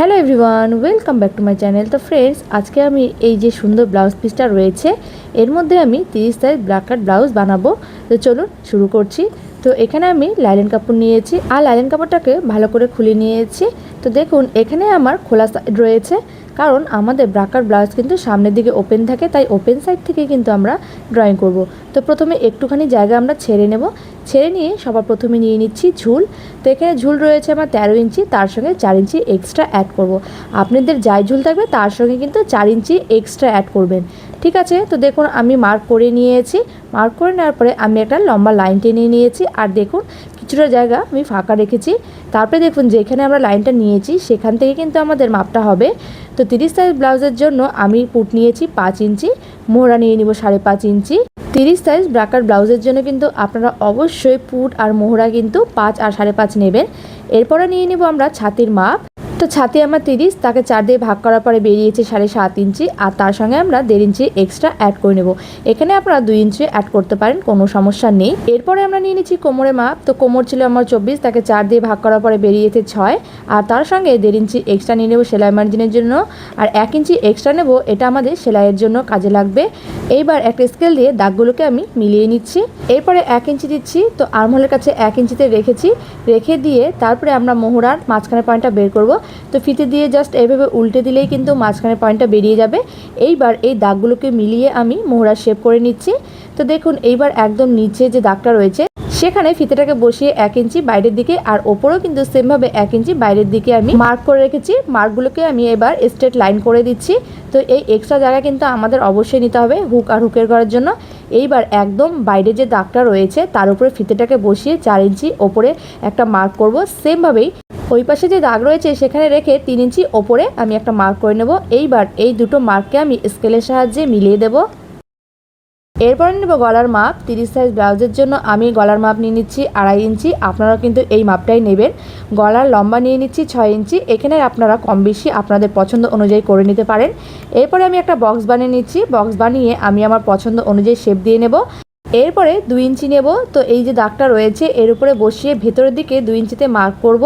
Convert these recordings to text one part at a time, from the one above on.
Hello everyone, welcome back to my channel. তো friends, আজকে আমি এই যে সুন্দর ব্লাউজ পিসটা রয়েছে এর মধ্যে আমি 30 সাইজ ব্ল্যাক কাট ব্লাউজ বানাবো। তো চলুন শুরু করছি। তো এখানে আমি লাইলন কাপড় নিয়েছি আর লাইলন কাপড়টাকে ভালো করে খুলে নিয়েছি। তো দেখুন এখানে আমার খোলা সাইড রয়েছে, কারণ আমাদের ব্রাকার ব্লাউজ কিন্তু সামনের দিকে ওপেন থাকে, তাই ওপেন সাইড থেকে কিন্তু আমরা ড্রয়িং করব। তো প্রথমে একটুখানি জায়গা আমরা ছেড়ে নেব। ছেড়ে নিয়ে সবার প্রথমে নিয়ে নিচ্ছি ঝুল। তো এখানে ঝুল রয়েছে আমার 13 ইঞ্চি, তার সঙ্গে 4 ইঞ্চি এক্সট্রা অ্যাড করব। আপনাদের যাই ঝুল থাকবে তার সঙ্গে কিন্তু 4 ইঞ্চি এক্সট্রা অ্যাড করবেন, ঠিক আছে। তো দেখুন আমি মার্ক করে নিয়েছি। মার্ক করে নেওয়ার পরে আমি একটা লম্বা লাইন টেনে নিয়েছি, আর দেখুন কিছুটা জায়গা আমি ফাঁকা রেখেছি। তারপরে দেখুন যেখানে আমরা লাইনটা নিয়েছি সেখান থেকে কিন্তু আমাদের মাপটা হবে। তো 30 সাইজ ব্লাউজের জন্য আমি পুট নিয়েছি 5 ইঞ্চি, মোহরা নিয়ে নিব 5.5 ইঞ্চি। 30 সাইজ ব্রাকার ব্লাউজের জন্য কিন্তু আপনারা অবশ্যই পুট আর মোহরা কিন্তু 5 আর 5.5 নেবেন। এরপরে নিয়ে নিব আমরা ছাতির মাপ। তো ছাতি আমার 30, তাকে 4 দিয়ে ভাগ করার পরে বেরিয়েছে 7.5 ইঞ্চি, আর তার সঙ্গে আমরা 1.5 ইঞ্চি এক্সট্রা অ্যাড করে নেব। এখানে আপনারা 2 ইঞ্চি অ্যাড করতে পারেন, কোনো সমস্যা নেই। এরপরে আমরা নিয়ে নিচ্ছি কোমরের মাপ। তো কোমর ছিল আমার 24, তাকে 4 দিয়ে ভাগ করার পরে বেরিয়েছে 6, আর তার সঙ্গে 1.5 ইঞ্চি এক্সট্রা নিয়ে নেব সেলাই মার্জিনের জন্য, আর 1 ইঞ্চি এক্সট্রা নেব, এটা আমাদের সেলাইয়ের জন্য কাজে লাগবে। এইবার একটা স্কেল দিয়ে দাগগুলোকে আমি মিলিয়ে নিচ্ছি। এরপরে 1 ইঞ্চি দিচ্ছি। তো আর্মহোলের কাছে 1 ইঞ্চিতে রেখেছি, রেখে দিয়ে তারপরে আমরা মোহরার মাঝখানে পয়েন্টটা বের করব। তো ফিতে দিয়ে জাস্ট এভাবে উল্টে দিলেই কিন্তু মাঝখানে পয়েন্টটা বেরিয়ে যাবে। এইবার এই দাগগুলোকে মিলিয়ে আমি মোহরা শেপ করে নিচ্ছি। তো দেখুন এইবার একদম নিচে যে দাগটা রয়েছে সেখানে ফিতেটাকে বসিয়ে 1 ইঞ্চি বাইরের দিকে, আর ওপরেও কিন্তু সেমভাবে 1 ইঞ্চি বাইরের দিকে আমি মার্ক করে রেখেছি। মার্কগুলোকে আমি এবার স্ট্রেট লাইন করে দিচ্ছি। তো এই এক্সট্রা জায়গা কিন্তু আমাদের অবশ্যই নিতে হবে হুক আর হুকের করার জন্য। এইবার একদম বাইরে যে দাগটা রয়েছে তার উপরে ফিতেটাকে বসিয়ে 4 ইঞ্চি ওপরে একটা মার্ক করব। সেমভাবেই ওই পাশে যে দাগ রয়েছে সেখানে রেখে 3 ইঞ্চি ওপরে আমি একটা মার্ক করে নেব। এইবার এই দুটো মার্ককে আমি স্কেলের সাহায্যে মিলিয়ে দেব। এরপরে নেব গলার মাপ। 30 সাইজ ব্লাউজের জন্য আমি গলার মাপ নিয়ে নিচ্ছি 2.5 ইঞ্চি। আপনারা কিন্তু এই মাপটাই নেবেন। গলার লম্বা নিয়ে নিচ্ছি 6 ইঞ্চি। এখানে আপনারা কম বেশি আপনাদের পছন্দ অনুযায়ী করে নিতে পারেন। এরপরে আমি একটা বক্স বানিয়ে নিচ্ছি। বক্স বানিয়ে আমি আমার পছন্দ অনুযায়ী শেপ দিয়ে নেব। এরপরে 2 ইঞ্চি নেব। তো এই যে দাগটা রয়েছে এর উপরে বসিয়ে ভেতরের দিকে 2 ইঞ্চিতে মার্ক করব।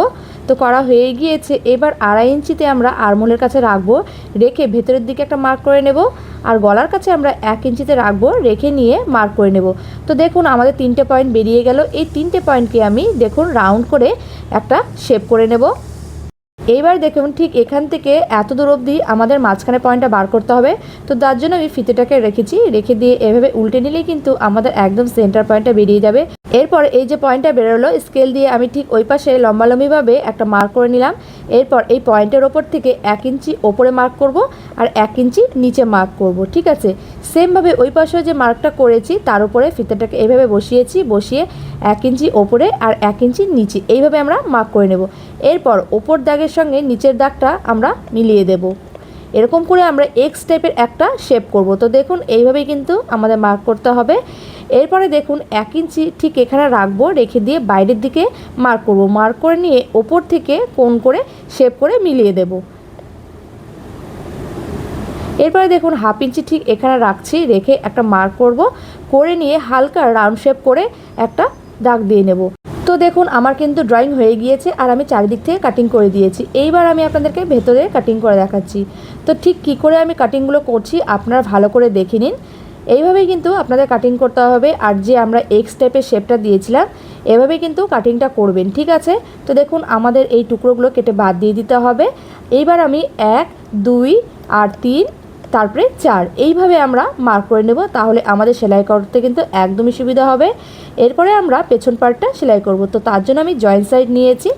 তো করা হয়ে গিয়েছে। এবার 2.5 ইঞ্চিতে আমরা আর্মহোলের কাছে রাখবো, রেখে ভেতরের দিকে একটা মার্ক করে নেব, আর গলার কাছে আমরা 1 ইঞ্চিতে রাখবো, রেখে নিয়ে মার্ক করে নেব। তো দেখুন আমাদের 3টে পয়েন্ট বেরিয়ে গেল। এই 3টে পয়েন্টকে আমি দেখুন রাউন্ড করে একটা শেপ করে নেব। এইবার দেখুন ঠিক এখান থেকে এত দূর অবধি আমাদের মাঝখানে পয়েন্টটা বার করতে হবে। তো তার জন্য আমি ফিতেটাকে রেখেছি, রেখে দিয়ে এভাবে উল্টে নিলেই কিন্তু আমাদের একদম সেন্টার পয়েন্টটা বেরিয়ে যাবে। এরপর এই যে পয়েন্টটা বেরোলো স্কেল দিয়ে আমি ঠিক ওই পাশে লম্বালম্বিভাবে একটা মার্ক করে নিলাম। এরপর এই পয়েন্টের ওপর থেকে 1 ইঞ্চি ওপরে মার্ক করব, আর 1 ইঞ্চি নিচে মার্ক করব, ঠিক আছে। সেমভাবে ওই পাশে যে মার্কটা করেছি তার উপরে ফিতেটাকে এইভাবে বসিয়েছি, বসিয়ে 1 ইঞ্চি ওপরে আর 1 ইঞ্চি নিচে এইভাবে আমরা মার্ক করে নেব। এরপর ওপর দাগের সঙ্গে নিচের দাগটা আমরা মিলিয়ে দেব। এরকম করে আমরা এক্স টাইপের একটা শেপ করব। তো দেখুন এইভাবেই কিন্তু আমাদের মার্ক করতে হবে। এরপরে দেখুন 1 ইঞ্চি ঠিক এখানে রাখবো, রেখে দিয়ে বাইরের দিকে মার্ক করব। মার্ক করে নিয়ে ওপর থেকে কোণ করে শেপ করে মিলিয়ে দেব। এরপরে দেখুন 1/2 ইঞ্চি ঠিক এখানে রাখছি, রেখে একটা মার্ক করব, করে নিয়ে হালকা রাউন্ড শেপ করে একটা দাগ দিয়ে নেব। তো দেখুন আমার কিন্তু ড্রয়িং হয়ে গিয়েছে, আর আমি চারিদিক থেকে কাটিং করে দিয়েছি। এইবার আমি আপনাদেরকে ভেতরে কাটিং করে দেখাচ্ছি। তো ঠিক কী করে আমি কাটিংগুলো করছি আপনারা ভালো করে দেখে নিন। এইভাবেই কিন্তু আপনাদের কাটিং করতে হবে, আর যে আমরা এক্স টাইপের শেপটা দিয়েছিলাম এভাবেই কিন্তু কাটিংটা করবেন, ঠিক আছে। তো দেখুন আমাদের এই টুকরোগুলো কেটে বাদ দিয়ে দিতে হবে। এইবার আমি 1, 2 আর 3, তারপরে 4 এইভাবে আমরা মার্ক করে নেব, তাহলে আমাদের সেলাই করতে কিন্তু একদমই সুবিধা হবে। এরপরে আমরা পেছন পার্টটা সেলাই করব। তো তার জন্য আমি জয়েন্ট সাইড নিয়েছি।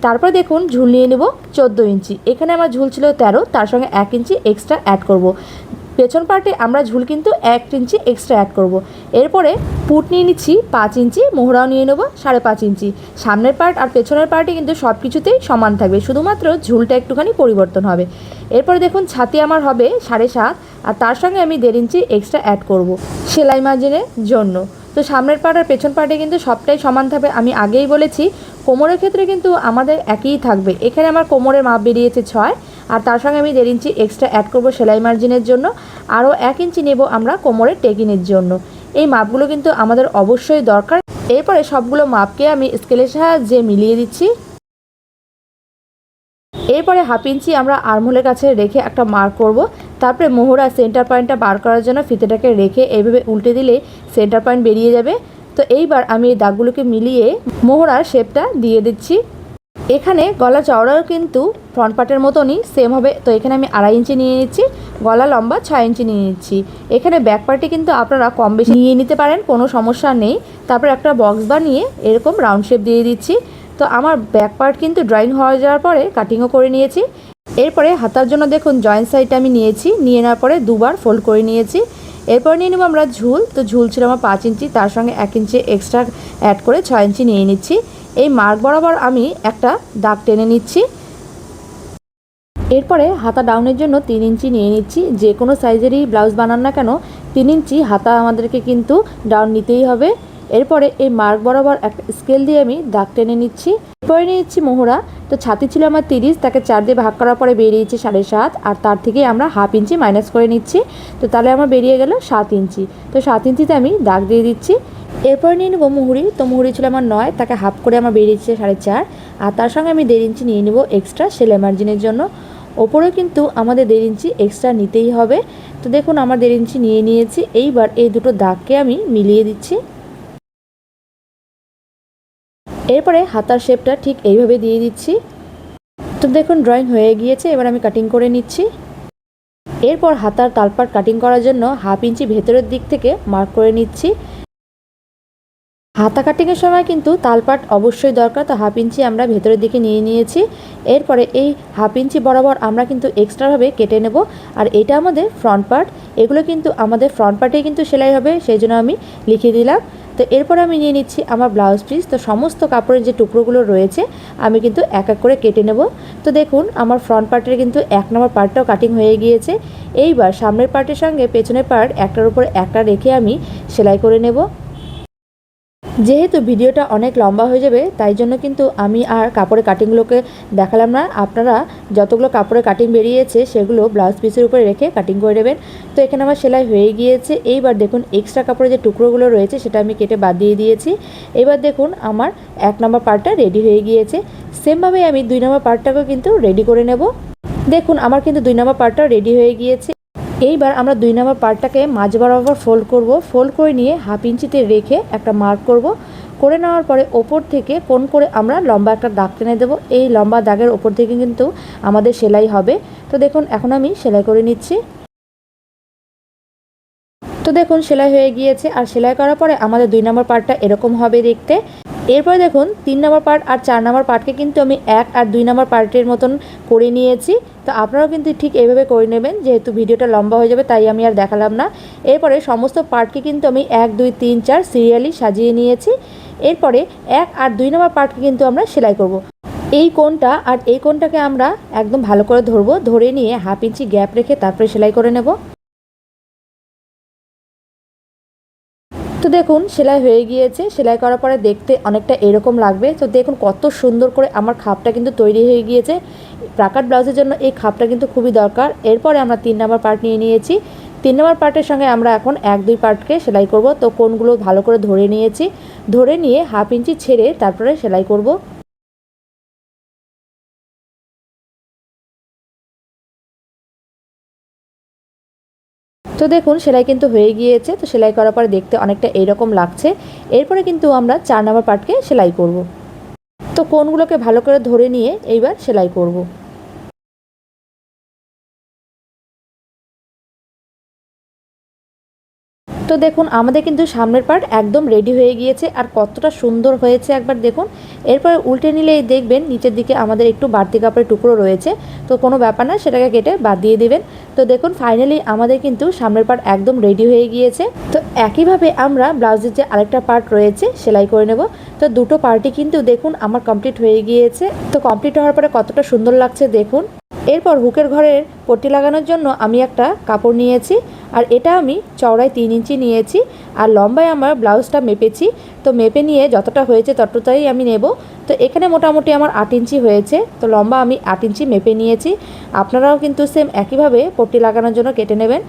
তারপরে দেখুন ঝুল নিয়ে নেব 14 ইঞ্চি। এখানে আমার ঝুল ছিল 13, তার সঙ্গে 1 ইঞ্চি এক্সট্রা অ্যাড করব। পেছন পার্টে আমরা ঝুল কিন্তু 1 ইঞ্চি এক্সট্রা অ্যাড করব। এরপরে পুট নিয়ে নিচ্ছি 5 ইঞ্চি, মোহরাও নিয়ে নেব 5.5 ইঞ্চি। সামনের পার্ট আর পেছনের পার্টে কিন্তু সব কিছুতেই সমান থাকবে, শুধুমাত্র ঝুলটা একটুখানি পরিবর্তন হবে। এরপরে দেখুন ছাতি আমার হবে 7.5, আর তার সঙ্গে আমি 1.5 ইঞ্চি এক্সট্রা অ্যাড করব সেলাই মার্জিনের জন্য। তো সামনের পার্ট আর পেছন পার্টে কিন্তু সবটাই সমান থাকবে। আমি আগেই বলেছি কোমরের ক্ষেত্রে কিন্তু আমাদের একই থাকবে। এখানে আমার কোমরের মাপ বেরিয়েছে 6, আর তার সঙ্গে আমি 1.5 ইঞ্চি এক্সট্রা অ্যাড করব সেলাই মার্জিনের জন্য। আরও 1 ইঞ্চি নেব আমরা কোমরের টেকিনের জন্য। এই মাপগুলো কিন্তু আমাদের অবশ্যই দরকার। এরপরে সবগুলো মাপকে আমি স্কেলের সাহায্যে মিলিয়ে দিচ্ছি। এরপরে হাফ ইঞ্চি আমরা আর্মহোলের কাছে রেখে একটা মার্ক করব। তারপরে মোহরা সেন্টার পয়েন্টটা বার করার জন্য ফিতেটাকে রেখে এইভাবে উল্টে দিলে সেন্টার পয়েন্ট বেরিয়ে যাবে। তো এইবার আমি এই দাগগুলোকে মিলিয়ে মোহরার শেপটা দিয়ে দিচ্ছি। এখানে গলা চওড়াও কিন্তু ফ্রন্ট পার্টের মতনই সেম হবে। তো এখানে আমি 2.5 ইঞ্চি নিয়ে নিচ্ছি, গলা লম্বা 6 ইঞ্চি নিয়ে নিচ্ছি। এখানে ব্যাক পার্টে কিন্তু আপনারা কম বেশি নিয়ে নিতে পারেন, কোনো সমস্যা নেই। তারপর একটা বক্স বানিয়ে এরকম রাউন্ড শেপ দিয়ে দিচ্ছি। তো আমার ব্যাক পার্ট কিন্তু ড্রয়িং হয়ে যাওয়ার পরে কাটিংও করে নিয়েছি। এরপরে হাতার জন্য দেখুন জয়েন্ট সাইডটা আমি নিয়েছি, নিয়ে নেওয়ার পরে দুবার ফোল্ড করে নিয়েছি। এরপর নিয়ে নেব আমরা ঝুল। তো ঝুল ছিল আমার 5 ইঞ্চি, তার সঙ্গে 1 ইঞ্চি এক্সট্রা অ্যাড করে 6 ইঞ্চি নিয়ে নিচ্ছি। এই মার্ক বরাবর আমি একটা দাগ টেনে নিচ্ছি। এরপরে হাতা ডাউনের জন্য 3 ইঞ্চি নিয়ে নিচ্ছি। যে কোনো সাইজেরই ব্লাউজ বানান না কেন 3 ইঞ্চি হাতা আমাদেরকে কিন্তু ডাউন নিতেই হবে। এরপরে এই মার্ক বরাবর একটা স্কেল দিয়ে আমি দাগ টেনে নিচ্ছি। এরপরে নিয়ে নিচ্ছি মোহরা। তো ছাতি ছিল আমার 30, তাকে 4 দিয়ে ভাগ করার পরে বেরিয়েছে 7.5, আর তার থেকে আমরা হাফ ইঞ্চি মাইনাস করে নিচ্ছি। তো তাহলে আমার বেরিয়ে গেল 7 ইঞ্চি। তো 7 ইঞ্চিতে আমি দাগ দিয়ে দিচ্ছি। এরপর নিয়ে নেবো মুহুরি। তো মুহুরি ছিল আমার 9, তাকে হাফ করে আমার বেরিয়েছে 4.5, আর তার সঙ্গে আমি 1.5 ইঞ্চি নিয়ে নেব এক্সট্রা সেলাই মার্জিনের জন্য। ওপরেও কিন্তু আমাদের 1.5 ইঞ্চি এক্সট্রা নিতেই হবে। তো দেখুন আমার 1.5 ইঞ্চি নিয়ে নিয়েছি। এইবার এই দুটো দাগকে আমি মিলিয়ে দিচ্ছি। এরপরে হাতার শেপটা ঠিক এইভাবে দিয়ে দিচ্ছি। তো দেখুন ড্রয়িং হয়ে গিয়েছে, এবার আমি কাটিং করে নিচ্ছি। এরপর হাতার তালপাট কাটিং করার জন্য হাফ ইঞ্চি ভেতরের দিক থেকে মার্ক করে নিচ্ছি। হাতা কাটিংয়ের সময় কিন্তু তালপাট অবশ্যই দরকার। তো হাফ ইঞ্চি আমরা ভেতরের দিকে নিয়ে নিয়েছি। এরপরে এই হাফ ইঞ্চি বরাবর আমরা কিন্তু এক্সট্রাভাবে কেটে নেব। আর এটা আমাদের ফ্রন্ট পার্ট, এগুলো কিন্তু আমাদের ফ্রন্ট পার্টেই কিন্তু সেলাই হবে, সেই জন্য আমি লিখে দিলাম। তো এরপর আমি নিয়ে নিচ্ছি আমার ব্লাউজ পিস। তো সমস্ত কাপড়ের যে টুকরোগুলো রয়েছে আমি কিন্তু এক এক করে কেটে নেব। তো দেখুন আমার ফ্রন্ট পার্টের কিন্তু 1 নম্বর পার্টটাও কাটিং হয়ে গিয়েছে। এইবার সামনের পার্টের সঙ্গে পেছনের পার্ট একটার উপর একটা রেখে আমি সেলাই করে নেব। যেহেতু ভিডিওটা অনেক লম্বা হয়ে যাবে তাই জন্য কিন্তু আমি আর কাপড়ের কাটিংগুলোকে দেখালাম না। আপনারা যতগুলো কাপড়ের কাটিং বেরিয়েছে সেগুলো ব্লাউজ পিসের উপরে রেখে কাটিং করে নেবেন। তো এখানে আমার সেলাই হয়ে গিয়েছে। এইবার দেখুন এক্সট্রা কাপড়ের যে টুকরোগুলো রয়েছে সেটা আমি কেটে বাদ দিয়ে দিয়েছি। এবার দেখুন আমার 1 নম্বর পার্টটা রেডি হয়ে গিয়েছে। সেমভাবে আমি 2 নম্বর পার্টটাকেও কিন্তু রেডি করে নেব। দেখুন আমার কিন্তু 2 নম্বর পার্টটাও রেডি হয়ে গিয়েছে। এইবার আমরা 2 নম্বর পার্টটাকে মাঝ বরাবর ফোল্ড করব। ফোল্ড করে নিয়ে হাফ ইঞ্চিতে রেখে একটা মার্ক করব। করে নেওয়ার পরে ওপর থেকে কোণ করে আমরা লম্বা একটা দাগ টেনে দেবো। এই লম্বা দাগের ওপর থেকে কিন্তু আমাদের সেলাই হবে। তো দেখুন এখন আমি সেলাই করে নিচ্ছি। তো দেখুন সেলাই হয়ে গিয়েছে। আর সেলাই করার পরে আমাদের 2 নম্বর পার্টটা এরকম হবে দেখতে। এরপরে দেখুন 3 নম্বর পার্ট আর 4 নম্বর পার্টকে কিন্তু আমি 1 আর 2 নম্বর পার্টের মতন করে নিয়েছি। তো আপনারাও কিন্তু ঠিক এইভাবে করে নেবেন, যেহেতু ভিডিওটা লম্বা হয়ে যাবে তাই আমি আর দেখালাম না। এরপরে সমস্ত পার্টকে কিন্তু আমি 1 2 3 4 সিরিয়ালি সাজিয়ে নিয়েছি। এরপরে 1 আর 2 নম্বর পার্টকে কিন্তু আমরা সেলাই করব। এই কোণটা আর এই কোণটাকে আমরা একদম ভালো করে ধরবো, ধরে নিয়ে হাফ ইঞ্চি গ্যাপ রেখে তারপরে সেলাই করে নেব। তো দেখুন সেলাই হয়ে গিয়েছে। সেলাই করার পরে দেখতে অনেকটা এরকম লাগবে। তো দেখুন কত সুন্দর করে আমার খাপটা কিন্তু তৈরি হয়ে গিয়েছে। প্রাকাট ব্লাউজের জন্য এই খাপটা কিন্তু খুবই দরকার। এরপরে আমরা 3 নম্বর পার্ট নিয়ে নিয়েছি। 3 নম্বর পার্টের সঙ্গে আমরা এখন 1 2 পার্টকে সেলাই করব। তো কোণগুলো ভালো করে ধরে নিয়েছি, ধরে নিয়ে হাফ ইঞ্চি ছেড়ে তারপরে সেলাই করব। তো দেখুন সেলাই কিন্তু হয়ে গিয়েছে। তো সেলাই করার পরে দেখতে অনেকটা এইরকম লাগছে। এরপরে কিন্তু আমরা 4 নম্বর পার্টকে সেলাই করব। তো কোণগুলোকে ভালো করে ধরে নিয়ে এইবার সেলাই করব। তো দেখুন আমাদের কিন্তু সামনের পার্ট একদম রেডি হয়ে গিয়েছে। আর কতটা সুন্দর হয়েছে একবার দেখুন। এরপর উল্টে নিলেই দেখবেন নিচের দিকে আমাদের একটু বাড়তি কাপড়ের টুকরো রয়েছে। তো কোনো ব্যাপার না, সেটাকে কেটে বাদ দিয়ে দেবেন। তো দেখুন ফাইনালি আমাদের কিন্তু সামনের পার্ট একদম রেডি হয়ে গিয়েছে। তো একইভাবে আমরা ব্লাউজের যে আরেকটা পার্ট রয়েছে সেলাই করে নেব। তো দুটো পার্টই কিন্তু দেখুন আমার কমপ্লিট হয়ে গিয়েছে। তো কমপ্লিট হওয়ার পরে কতটা সুন্দর লাগছে দেখুন। এরপর হুকের ঘরের পট্টি লাগানোর জন্য আমি একটা কাপড় নিয়েছি। আর এটা আমি চওড়ায় 3 ইঞ্চি নিয়েছি। আর লম্বায় আমার ব্লাউজটা মেপেছি। তো মেপে নিয়ে যতটা হয়েছে ততটাই আমি নেব। তো এখানে মোটামুটি আমার 8 ইঞ্চি হয়েছে। তো লম্বা আমি 8 ইঞ্চি মেপে নিয়েছি। আপনারাও কিন্তু সেম একইভাবে পট্টি লাগানোর জন্য কেটে নেবেন।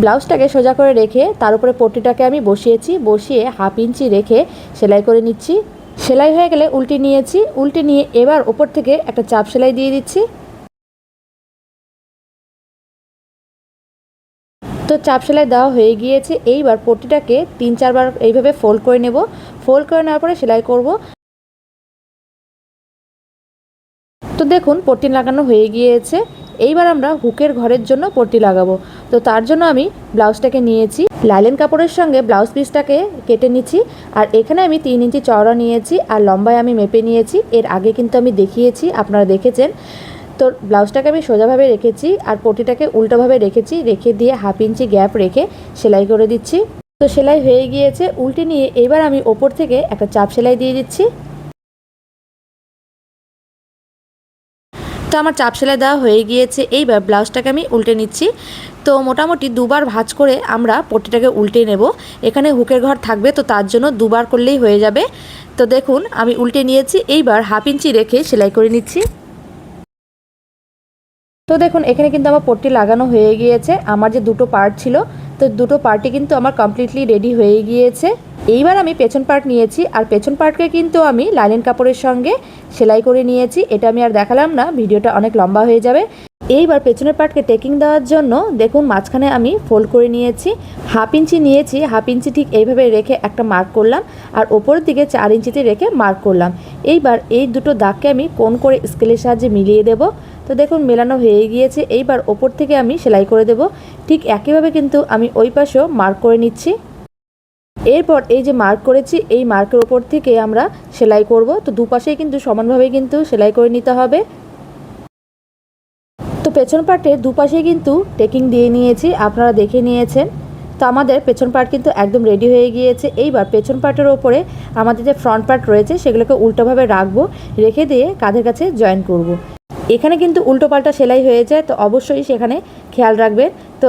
ব্লাউজটাকে সোজা করে রেখে তার উপরে পট্টিটাকে আমি বসিয়েছি, বসিয়ে হাফ ইঞ্চি রেখে সেলাই করে নিচ্ছি। সেলাই হয়ে গেলে উল্টে নিয়েছি, উল্টে নিয়ে এবার ওপর থেকে একটা চাপ সেলাই দিয়ে দিচ্ছি। তো চাপ সেলাই দেওয়া হয়ে গিয়েছে। এইবার পট্টিটাকে 3-4 বার এইভাবে ফোল্ড করে নেব। ফোল্ড করে নেওয়ার পরে সেলাই করব। তো দেখুন পট্টি লাগানো হয়ে গিয়েছে। এইবার আমরা হুকের ঘরের জন্য পট্টি লাগাবো। তো তার জন্য আমি ব্লাউজটাকে নিয়েছি, লাইলেন কাপড়ের সঙ্গে ব্লাউজ পিসটাকে কেটে নিচ্ছি। আর এখানে আমি 3 ইঞ্চি চওড়া নিয়েছি আর লম্বায় আমি মেপে নিয়েছি। এর আগে কিন্তু আমি দেখিয়েছি, আপনারা দেখেছেন। তো ব্লাউজটাকে আমি সোজাভাবে রেখেছি আর পট্টিটাকে উল্টোভাবে রেখেছি, রেখে দিয়ে 1/2 ইঞ্চি গ্যাপ রেখে সেলাই করে দিচ্ছি। তো সেলাই হয়ে গিয়েছে। উল্টে নিয়ে এবার আমি ওপর থেকে একটা চাপ সেলাই দিয়ে দিচ্ছি। তো আমার চাপ সেলাই দেওয়া হয়ে গিয়েছে। এইবার ব্লাউজটাকে আমি উল্টে নিচ্ছি। তো মোটামুটি 2বার ভাঁজ করে আমরা পট্টিটাকে উল্টে নেব। এখানে হুকের ঘর থাকবে, তো তার জন্য 2বার করলেই হয়ে যাবে। তো দেখুন আমি উল্টে নিয়েছি। এইবার 1/2 ইঞ্চি রেখে সেলাই করে নিচ্ছি। তো দেখুন এখানে কিন্তু আমার পট্টি লাগানো হয়ে গিয়েছে। আমার যে দুটো পার্ট ছিল, তো দুটো পার্টই কিন্তু আমার কমপ্লিটলি রেডি হয়ে গিয়েছে। এইবার আমি পেছন পার্ট নিয়েছি আর পেছন পার্টকে কিন্তু আমি লাইলেন কাপড়ের সঙ্গে সেলাই করে নিয়েছি। এটা আমি আর দেখালাম না, ভিডিওটা অনেক লম্বা হয়ে যাবে। এইবার পেছনের পার্টকে টেকিং দেওয়ার জন্য দেখুন মাঝখানে আমি ফোল্ড করে নিয়েছি, 1/2 ইঞ্চি নিয়েছি। 1/2 ইঞ্চি ঠিক এইভাবে রেখে একটা মার্ক করলাম আর ওপরের দিকে 4 ইঞ্চিতে রেখে মার্ক করলাম। এইবার এই দুটো দাগকে আমি কোণ করে স্কেলের সাহায্যে মিলিয়ে দেব। তো দেখুন মেলানো হয়ে গিয়েছে। এইবার ওপর থেকে আমি সেলাই করে দেব। ঠিক একইভাবে কিন্তু আমি ওই পাশেও মার্ক করে নিচ্ছি। এরপর এই যে মার্ক করেছি, এই মার্কের ওপর থেকে আমরা সেলাই করব। তো দুপাশেই কিন্তু সমানভাবে কিন্তু সেলাই করে নিতে হবে। তো পেছন পার্টে দুপাশেই কিন্তু টেকিং দিয়ে নিয়েছি, আপনারা দেখে নিয়েছেন। তো আমাদের পেছন পার্ট কিন্তু একদম রেডি হয়ে গিয়েছে। এইবার পেছন পার্টের ওপরে আমাদের যে ফ্রন্ট পার্ট রয়েছে সেগুলোকে উল্টোভাবে রাখবো, রেখে দিয়ে কাঁধের কাছে জয়েন করব। এখানে কিন্তু উল্টো পাল্টা সেলাই হয়ে যায়, তো অবশ্যই সেখানে খেয়াল রাখবেন। তো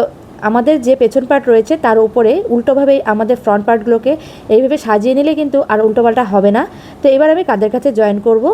আমাদের যে পেছন পার্ট রয়েছে তার উপরে উল্টোভাবেই আমাদের ফ্রন্ট পার্টগুলোকে এইভাবে সাজিয়ে নিলে কিন্তু আর উল্টো পাল্টা হবে না। তো এবার আমি কাঁধের কাছে জয়েন করব।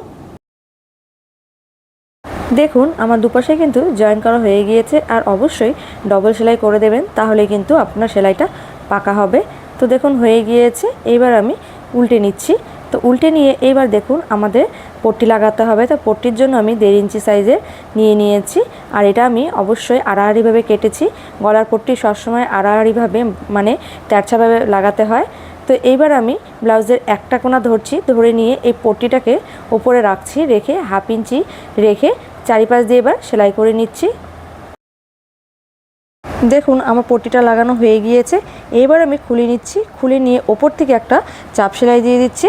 দেখুন আমার দুপাশে কিন্তু জয়েন করা হয়ে গিয়েছে। আর অবশ্যই ডবল সেলাই করে দেবেন, তাহলে কিন্তু আপনার সেলাইটা পাকা হবে। তো দেখুন হয়ে গিয়েছে। এইবার আমি উল্টে নিচ্ছি। তো উল্টে নিয়ে এইবার দেখুন আমাদের পট্টি লাগাতে হবে। তো পট্টির জন্য আমি 1.5 ইঞ্চি সাইজের নিয়ে নিয়েছি। আর এটা আমি অবশ্যই আড়াআড়িভাবে কেটেছি। গলার পট্টি সবসময় আড়াআড়িভাবে মানে তেরছাভাবে লাগাতে হয়। তো এইবার আমি ব্লাউজের একটা কোণা ধরছি, ধরে নিয়ে এই পট্টিটাকে ওপরে রাখছি, রেখে 1/2 ইঞ্চি রেখে চারিপাশ দিয়ে এবার সেলাই করে নিচ্ছি। দেখুন আমার পট্টিটা লাগানো হয়ে গিয়েছে। এবার আমি খুলে নিচ্ছি, খুলে নিয়ে ওপর থেকে একটা চাপ সেলাই দিয়ে দিচ্ছি।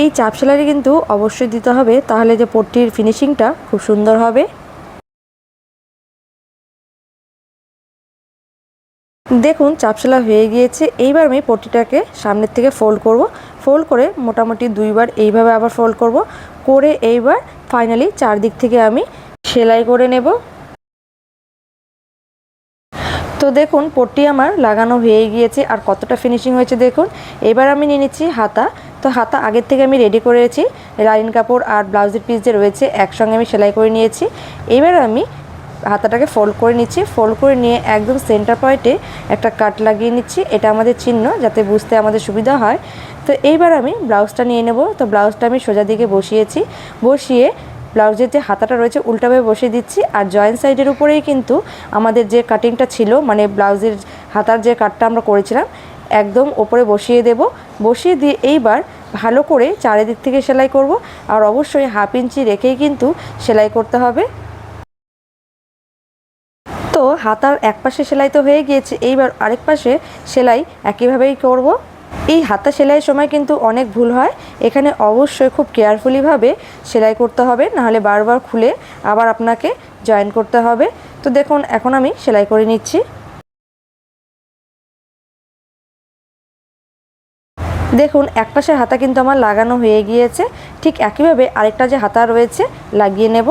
এই চাপ সেলাইটা কিন্তু অবশ্যই দিতে হবে, তাহলে যে পট্টির ফিনিশিংটা খুব সুন্দর হবে। দেখুন চাপ সেলাই হয়ে গিয়েছে। এইবার আমি পট্টিটাকে সামনের থেকে ফোল্ড করব। ফোল্ড করে মোটামুটি 2বার এইভাবে আবার ফোল্ড করব, করে এইবার ফাইনালি চারদিক থেকে আমি সেলাই করে নেব। তো দেখুন পট্টি আমার লাগানো হয়ে গিয়েছে আর কতটা ফিনিশিং হয়েছে দেখুন। এবার আমি নিয়ে নিচ্ছি হাতা। তো হাতা আগের থেকে আমি রেডি করেছি, লাইন কাপড় আর ব্লাউজের পিস যে রয়েছে একসঙ্গে আমি সেলাই করে নিয়েছি। এবার আমি হাতাটাকে ফোল্ড করে নিচ্ছি। ফোল্ড করে নিয়ে একদম সেন্টার পয়েন্টে একটা কাট লাগিয়ে নিচ্ছি। এটা আমাদের চিহ্ন, যাতে বুঝতে আমাদের সুবিধা হয়। তো এইবার আমি ব্লাউজটা নিয়ে নেব। তো ব্লাউজটা আমি সোজা দিকে বসিয়েছি, বসিয়ে ব্লাউজের যে হাতাটা রয়েছে উল্টাভাবে বসিয়ে দিচ্ছি। আর জয়েন্ট সাইডের উপরেই কিন্তু আমাদের যে কাটিংটা ছিল, মানে ব্লাউজের হাতার যে কাটটা আমরা করেছিলাম, একদম ওপরে বসিয়ে দেব। বসিয়ে দিয়ে এইবার ভালো করে চারিদিক থেকে সেলাই করব। আর অবশ্যই 1/2 ইঞ্চি রেখেই কিন্তু সেলাই করতে হবে। তো হাতার এক পাশে সেলাই তো হয়ে গিয়েছে, এইবার আরেক পাশে সেলাই একইভাবেই করব। এই হাতা সেলাইয়ের সময় কিন্তু অনেক ভুল হয়, এখানে অবশ্যই খুব কেয়ারফুলিভাবে সেলাই করতে হবে, নাহলে বারবার খুলে আবার আপনাকে জয়েন করতে হবে। তো দেখুন এখন আমি সেলাই করে নিচ্ছি। দেখুন এক পাশের হাতা কিন্তু আমার লাগানো হয়ে গিয়েছে, ঠিক একইভাবে আরেকটা যে হাতা রয়েছে লাগিয়ে নেব।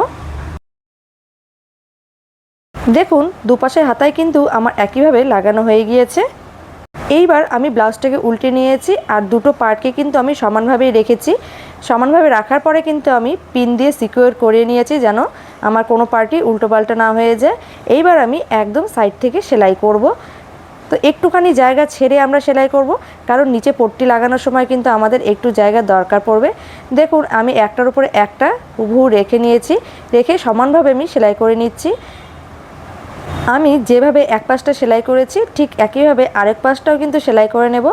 দেখুন দুপাশের হাতায় কিন্তু আমার একইভাবে লাগানো হয়ে গিয়েছে। এইবার আমি ব্লাউজটাকে উল্টে নিয়েছি আর দুটো পার্টকে কিন্তু আমি সমানভাবেই রেখেছি। সমানভাবে রাখার পরে কিন্তু আমি পিন দিয়ে সিকিউর করে নিয়েছি, যেন আমার কোনো পার্টই উল্টো পাল্টা না হয়ে যায়। এইবার আমি একদম সাইড থেকে সেলাই করব। তো একটুখানি জায়গা ছেড়ে আমরা সেলাই করব, কারণ নিচে পট্টি লাগানোর সময় কিন্তু আমাদের একটু জায়গা দরকার পড়বে। দেখুন আমি একটার উপরে একটা হুবহু রেখে নিয়েছি, রেখে সমানভাবে আমি সেলাই করে নিচ্ছি। আমি যেভাবে এক পাশটা সেলাই করেছি ঠিক একইভাবে আরেক পাশটাও কিন্তু সেলাই করে নেব।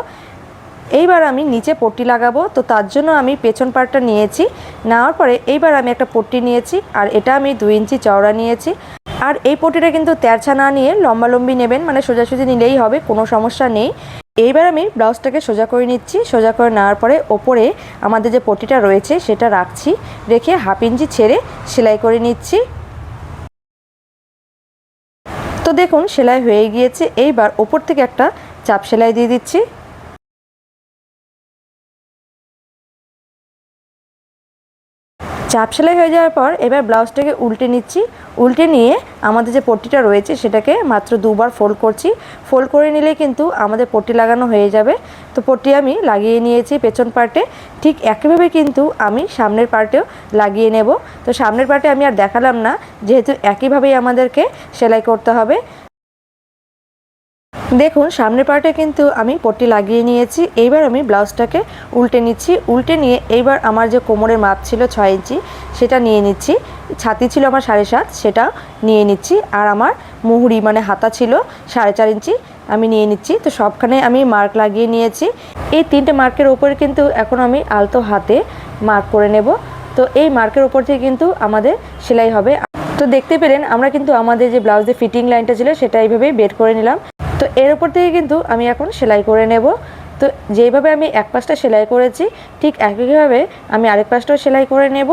এইবার আমি নিচে পট্টি লাগাবো, তো তার জন্য আমি পেছন পার্টটা নিয়েছি, নেওয়ার পরে এইবার আমি একটা পট্টি নিয়েছি, আর এটা আমি 2 ইঞ্চি চওড়া নিয়েছি। আর এই পট্টিটা কিন্তু তেরছা না নিয়ে লম্বালম্বি নেবেন, মানে সোজাসুজি নিলেই হবে, কোনো সমস্যা নেই। এইবার আমি ব্লাউজটাকে সোজা করে নিচ্ছি। সোজা করে নেওয়ার পরে ওপরে আমাদের যে পট্টিটা রয়েছে সেটা রাখছি, রেখে 1/2 ইঞ্চি ছেড়ে সেলাই করে নিচ্ছি। তো দেখুন সেলাই হয়ে গিয়েছে। এইবার ওপর থেকে একটা চাপ সেলাই দিয়ে দিচ্ছি। চাপ সেলাই হয়ে যাওয়ার পর এবার ব্লাউজটাকে উল্টে নিচ্ছি। উল্টে নিয়ে আমাদের যে পট্টিটা রয়েছে সেটাকে মাত্র 2বার ফোল্ড করছি। ফোল্ড করে নিলে কিন্তু আমাদের পট্টি লাগানো হয়ে যাবে। তো পট্টি আমি লাগিয়ে নিয়েছি পেছন পার্টে, ঠিক একইভাবে কিন্তু আমি সামনের পার্টেও লাগিয়ে নেব। তো সামনের পার্টে আমি আর দেখালাম না, যেহেতু একইভাবেই আমাদেরকে সেলাই করতে হবে। দেখুন সামনের পার্টে কিন্তু আমি পট্টি লাগিয়ে নিয়েছি। এইবার আমি ব্লাউজটাকে উল্টে নিচ্ছি। উল্টে নিয়ে এইবার আমার যে কোমরের মাপ ছিল 6 ইঞ্চি সেটা নিয়ে নিচ্ছি। ছাতি ছিল আমার 7.5, সেটা নিয়ে নিচ্ছি। আর আমার মুহুরি মানে হাতা ছিল 4.5 ইঞ্চি, আমি নিয়ে নিচ্ছি। তো সবখানে আমি মার্ক লাগিয়ে নিয়েছি। এই 3টে মার্কের ওপরে কিন্তু এখন আমি আলতো হাতে মার্ক করে নেব। তো এই মার্কের ওপর থেকে কিন্তু আমাদের সেলাই হবে। তো দেখতে পেলেন আমরা কিন্তু আমাদের যে ব্লাউজের ফিটিং লাইনটা ছিল সেটা এইভাবেই বের করে নিলাম। তো এর উপর থেকে কিন্তু আমি এখন সেলাই করে নেব। তো যেইভাবে আমি এক পাশটা সেলাই করেছি ঠিক একইভাবে আমি আরেক পাশটাও সেলাই করে নেব।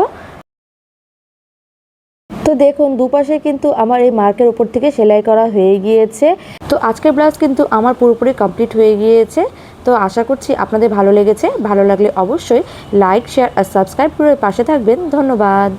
তো দেখুন দুপাশে কিন্তু আমার এই মার্কের উপর থেকে সেলাই করা হয়ে গিয়েছে। তো আজকের ব্লাউজ কিন্তু আমার পুরোপুরি কমপ্লিট হয়ে গিয়েছে। তো আশা করছি আপনাদের ভালো লেগেছে। ভালো লাগলে অবশ্যই লাইক, শেয়ার আর সাবস্ক্রাইব করে পাশে থাকবেন। ধন্যবাদ।